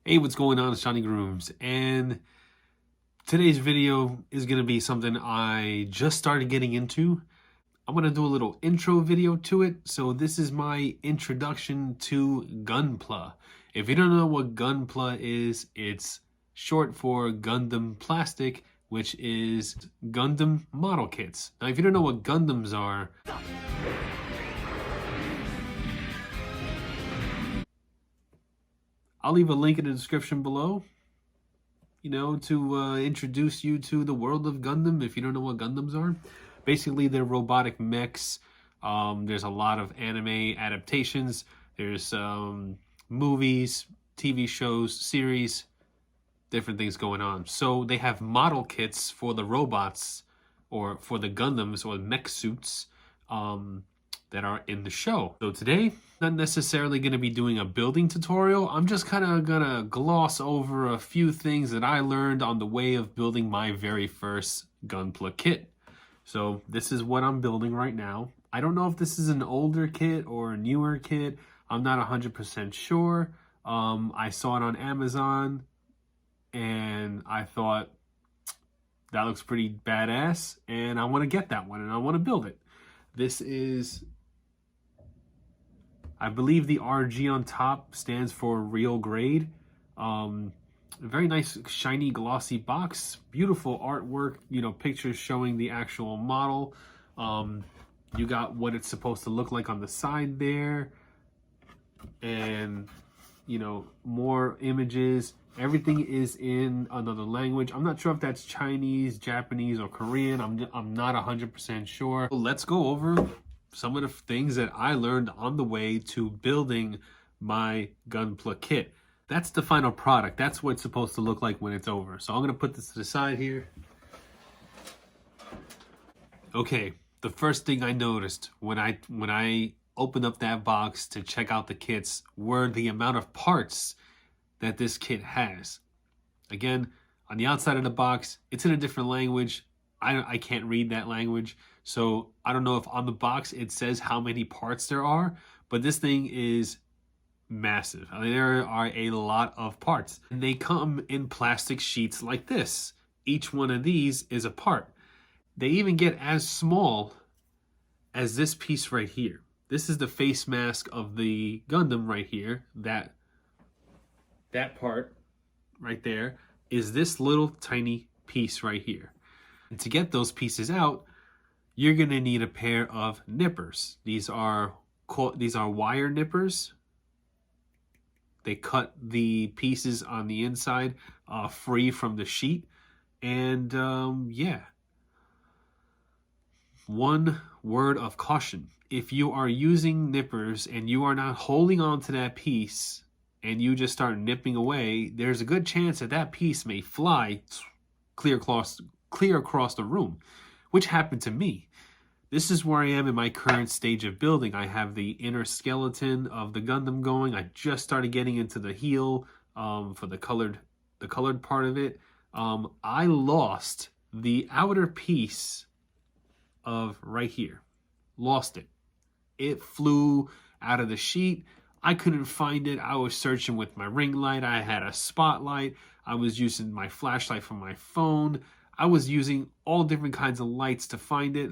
Hey, what's going on? It's Johnny Grooms, and today's video is going to be something I just started getting into. I'm going to do a little intro video to it. So this is my introduction to Gunpla. If you don't know what Gunpla is, it's short for Gundam Plastic, which is Gundam model kits. Now, if you don't know what Gundams are, I'll leave a link in the description below, to introduce you to the world of Gundam if you don't know what Gundams are. Basically, they're robotic mechs. There's a lot of anime adaptations. There's movies, TV shows, series, different things going on. So they have model kits for the robots or for the Gundams or mech suits that are in the show. So today, not necessarily going to be doing a building tutorial. I'm just kind of going to gloss over a few things that I learned on the way of building my very first Gunpla kit. So this is what I'm building right now. I don't know if this is an older kit or a newer kit. I'm not 100% sure. I saw it on Amazon and I thought that looks pretty badass and I want to get that one and I want to build it. This is, I believe the RG on top stands for Real Grade. Very nice, shiny, glossy box. Beautiful artwork, pictures showing the actual model. You got what it's supposed to look like on the side there. And, more images. Everything is in another language. I'm not sure if that's Chinese, Japanese, or Korean. I'm not 100% sure. Let's go over some of the things that I learned on the way to building my Gunpla kit. That's the final product. That's what it's supposed to look like when it's over. So I'm going to put this to the side here. Okay, the first thing I noticed when I opened up that box to check out the kits were the amount of parts that this kit has. Again, on the outside of the box, it's in a different language. I can't read that language, so I don't know if on the box it says how many parts there are, but this thing is massive. I mean, there are a lot of parts. And they come in plastic sheets like this. Each one of these is a part. They even get as small as this piece right here. This is the face mask of the Gundam right here. That part right there is this little tiny piece right here. And to get those pieces out, you're going to need a pair of nippers. These are wire nippers. They cut the pieces on the inside free from the sheet. And yeah. One word of caution. If you are using nippers and you are not holding on to that piece and you just start nipping away, there's a good chance that that piece may fly clear across the room, which happened to me. This is where I am in my current stage of building. I have the inner skeleton of the Gundam going. I just started getting into the heel for the colored part of it. I lost the outer piece of right here. Lost it. It flew out of the sheet. I couldn't find it. I was searching with my ring light. I had a spotlight. I was using my flashlight from my phone. I was using all different kinds of lights to find it.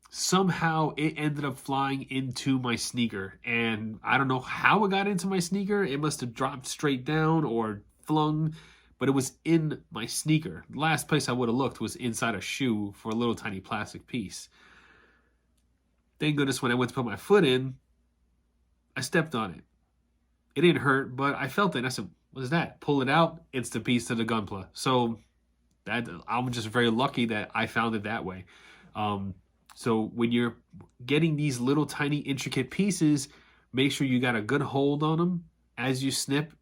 Somehow it ended up flying into my sneaker, and I don't know how it got into my sneaker. It must have dropped straight down or flung, but it was in my sneaker. The last place I would have looked was inside a shoe for a little tiny plastic piece. Thank goodness when I went to put my foot in, I stepped on it. It didn't hurt, but I felt it. And I said, what is that? Pull it out. It's the piece to the Gunpla. So I'm just very lucky that I found it that way. So when you're getting these little tiny intricate pieces, make sure you got a good hold on them as you snip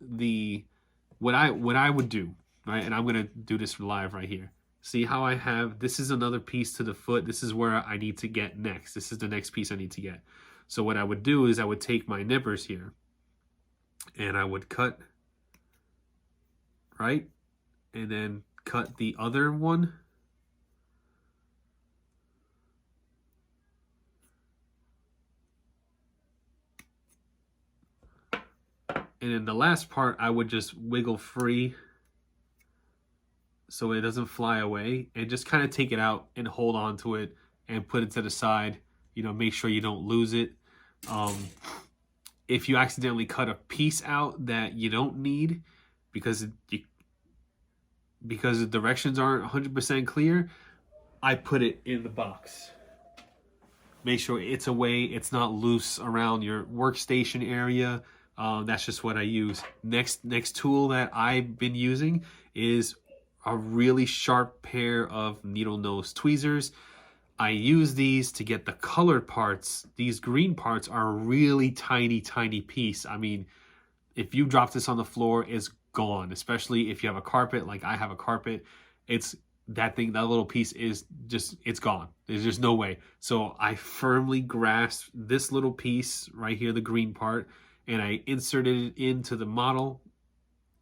what I would do, right? And I'm going to do this live right here. See how I have, this is another piece to the foot. This is where I need to get next. This is the next piece I need to get. So what I would do is I would take my nippers here and I would cut, right? And then cut the other one. And then the last part, I would just wiggle free so it doesn't fly away, and just kind of take it out and hold on to it and put it to the side. You know, make sure you don't lose it. If you accidentally cut a piece out that you don't need because because the directions aren't 100% clear, I put it in the box. Make sure it's away, it's not loose around your workstation area. That's just what I use. Next tool that I've been using is a really sharp pair of needle nose tweezers. I use these to get the colored parts. These green parts are a really tiny piece. I mean, if you drop this on the floor, it's gone, especially if you have a carpet like I have a carpet. It's that little piece is just, it's gone. There's just no way. So I firmly grasped this little piece right here, the green part, and I inserted it into the model,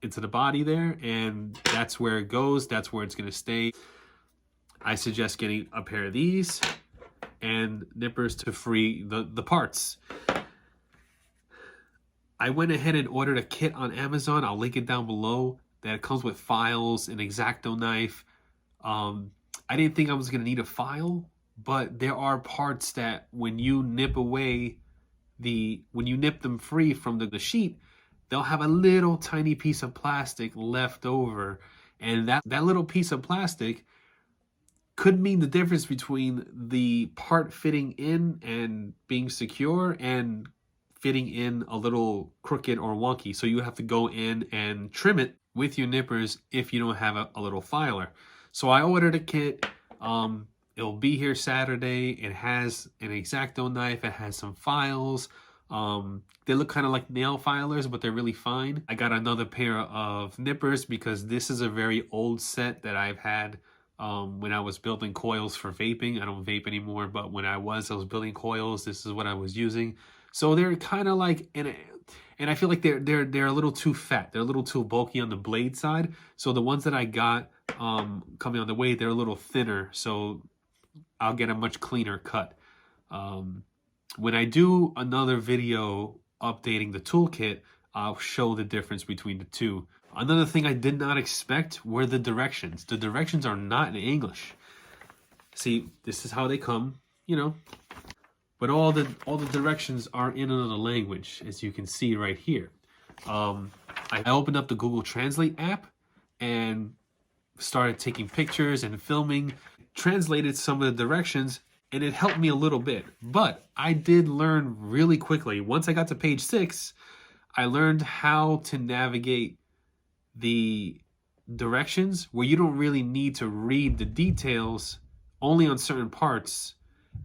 into the body there, and that's where it goes. That's where it's going to stay. I suggest getting a pair of these and nippers to free the parts. I went ahead and ordered a kit on Amazon. I'll link it down below. That comes with files, an X-Acto knife. I didn't think I was going to need a file, but there are parts that when you nip away when you nip them free from the sheet, they'll have a little tiny piece of plastic left over. And that little piece of plastic could mean the difference between the part fitting in and being secure and fitting in a little crooked or wonky. So you have to go in and trim it with your nippers if you don't have a little filer. So I ordered a kit. It'll be here Saturday. It has an X-Acto knife. It has some files. They look kind of like nail filers, but they're really fine. I got another pair of nippers because this is a very old set that I've had when I was building coils for vaping. I don't vape anymore, but when I was building coils, this is what I was using. So they're kind of like, and I feel like they're a little too fat. They're a little too bulky on the blade side. So the ones that I got coming on the way, they're a little thinner. So I'll get a much cleaner cut. When I do another video updating the toolkit, I'll show the difference between the two. Another thing I did not expect were the directions. The directions are not in English. See, this is how they come, you know. But all the directions are in another language, as you can see right here. I opened up the Google Translate app and started taking pictures and filming, translated some of the directions, and it helped me a little bit. But I did learn really quickly. Once I got to page 6, I learned how to navigate the directions where you don't really need to read the details, only on certain parts,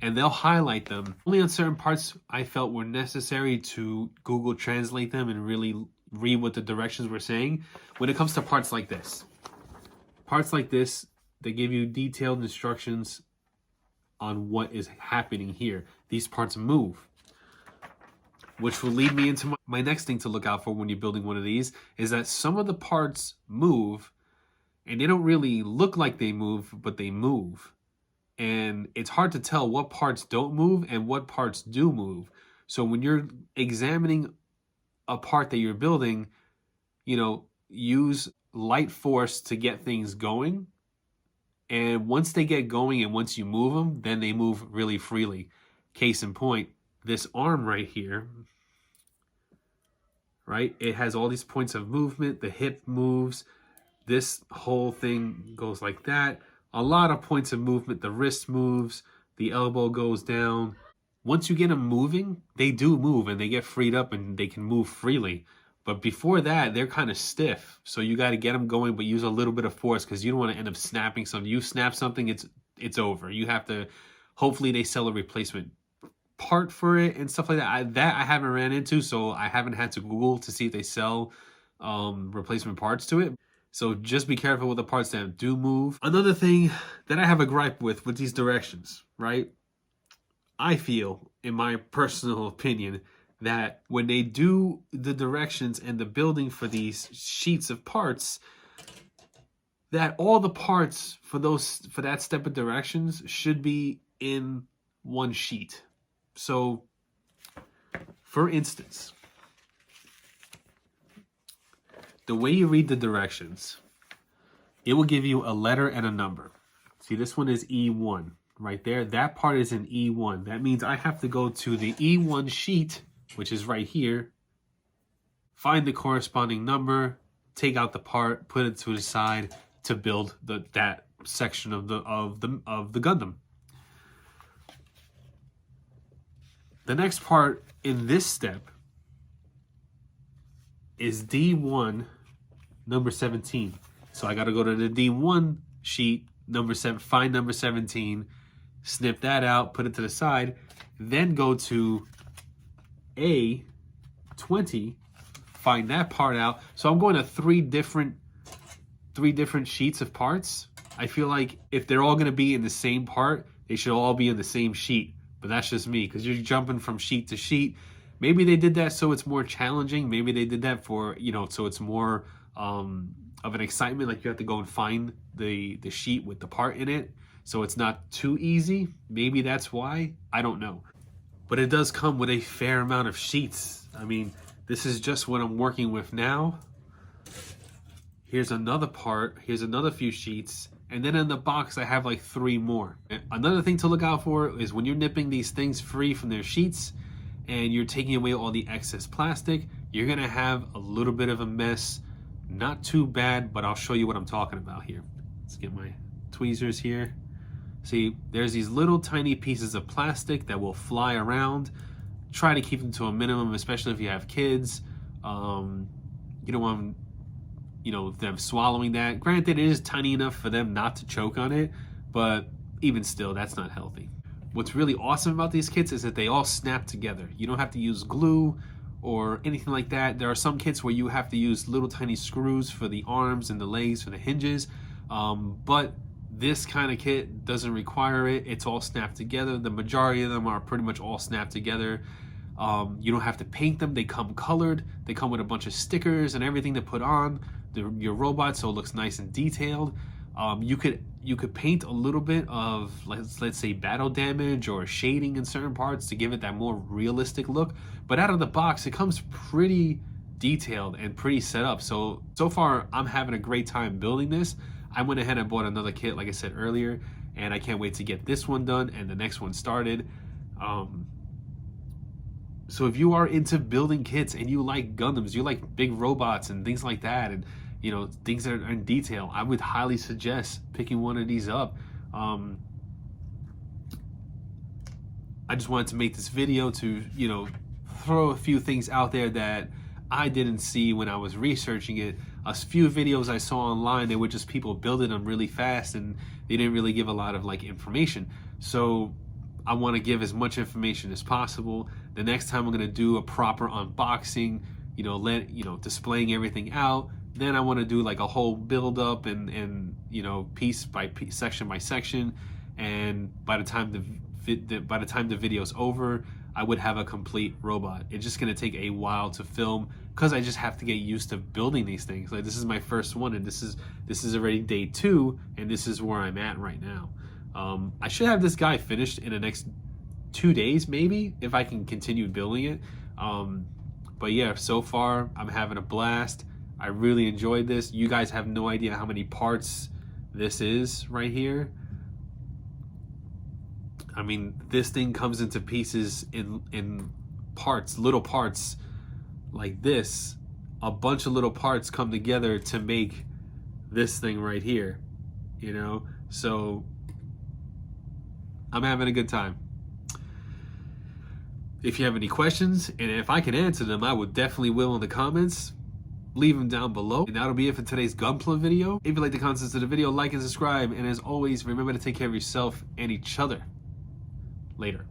and they'll highlight them. Only on certain parts I felt were necessary to Google Translate them and really read what the directions were saying. When it comes to parts like this, they give you detailed instructions on what is happening here. These parts move, which will lead me into my next thing to look out for when you're building one of these, is that some of the parts move, and they don't really look like they move, but they move. And it's hard to tell what parts don't move and what parts do move. So when you're examining a part that you're building, you know, use light force to get things going. And once they get going and once you move them, then they move really freely. Case in point, this arm right here, right? It has all these points of movement. The hip moves. This whole thing goes like that. A lot of points of movement. The wrist moves. The elbow goes down. Once you get them moving, they do move and they get freed up and they can move freely. But before that, they're kind of stiff. So you got to get them going, but use a little bit of force because you don't want to end up snapping something. You snap something, it's over. You have to, hopefully they sell a replacement part for it and stuff like that. I haven't ran into, so I haven't had to Google to see if they sell replacement parts to it. So just be careful with the parts that do move. Another thing that I have a gripe with these directions, right? I feel, in my personal opinion, that when they do the directions and the building for these sheets of parts, that all the parts for that step of directions should be in one sheet. So, for instance, the way you read the directions, it will give you a letter and a number. See, this one is E1 right there. That part is in E1. That means I have to go to the E1 sheet, which is right here, find the corresponding number, take out the part, put it to the side to build that section of the Gundam. The next part in this step is D1 number 17. So I got to go to the D1 sheet, number 7, find number 17, snip that out, put it to the side, then go to A20, find that part out. So I'm going to three different sheets of parts. I feel like if they're all going to be in the same part, they should all be in the same sheet. But that's just me, because you're jumping from sheet to sheet. Maybe they did that so it's more challenging. Maybe they did that for, so it's more of an excitement, like you have to go and find the sheet with the part in it, so it's not too easy. Maybe that's why, I don't know. But it does come with a fair amount of sheets. I mean, this is just what I'm working with now. Here's another part, here's another few sheets, and then in the box I have like 3 more. Another thing to look out for is when you're nipping these things free from their sheets and you're taking away all the excess plastic, you're gonna have a little bit of a mess. Not too bad, but I'll show you what I'm talking about here. Let's get my tweezers here. See, there's these little tiny pieces of plastic that will fly around. Try to keep them to a minimum, especially if you have kids. You don't want them swallowing that. Granted, it is tiny enough for them not to choke on it, but even still, that's not healthy. What's really awesome about these kits is that they all snap together. You don't have to use glue or anything like that. There are some kits where you have to use little tiny screws for the arms and the legs for the hinges, but this kind of kit doesn't require it. It's all snapped together. The majority of them are pretty much all snapped together. You don't have to paint them. They come colored. They come with a bunch of stickers and everything to put on your robot, so it looks nice and detailed. You could paint a little bit of, let's say, battle damage or shading in certain parts to give it that more realistic look. But out of the box, it comes pretty detailed and pretty set up. So far, I'm having a great time building this. I went ahead and bought another kit, like I said earlier, and I can't wait to get this one done and the next one started. So if you are into building kits and you like Gundams, you like big robots and things like that, and things that are in detail, I would highly suggest picking one of these up. I just wanted to make this video to, throw a few things out there that I didn't see when I was researching it. A few videos I saw online, they were just people building them really fast and they didn't really give a lot of information. So I want to give as much information as possible. The next time I'm going to do a proper unboxing, displaying everything out. Then I want to do like a whole build up and piece by piece, section by section. And by the time the video's over, I would have a complete robot. It's just going to take a while to film because I just have to get used to building these things. Like, this is my first one, and this is already day 2, and this is where I'm at right now. I should have this guy finished in the next 2 days, maybe, if I can continue building it. But yeah, so far I'm having a blast. I really enjoyed this. You guys have no idea how many parts this is right here. I mean, this thing comes into pieces in parts, little parts like this. A bunch of little parts come together to make this thing right here, So I'm having a good time. If you have any questions, and if I can answer them, I would definitely will in the comments. Leave them down below. And that'll be it for today's Gunpla video. If you like the contents of the video, like and subscribe. And as always, remember to take care of yourself and each other. Later.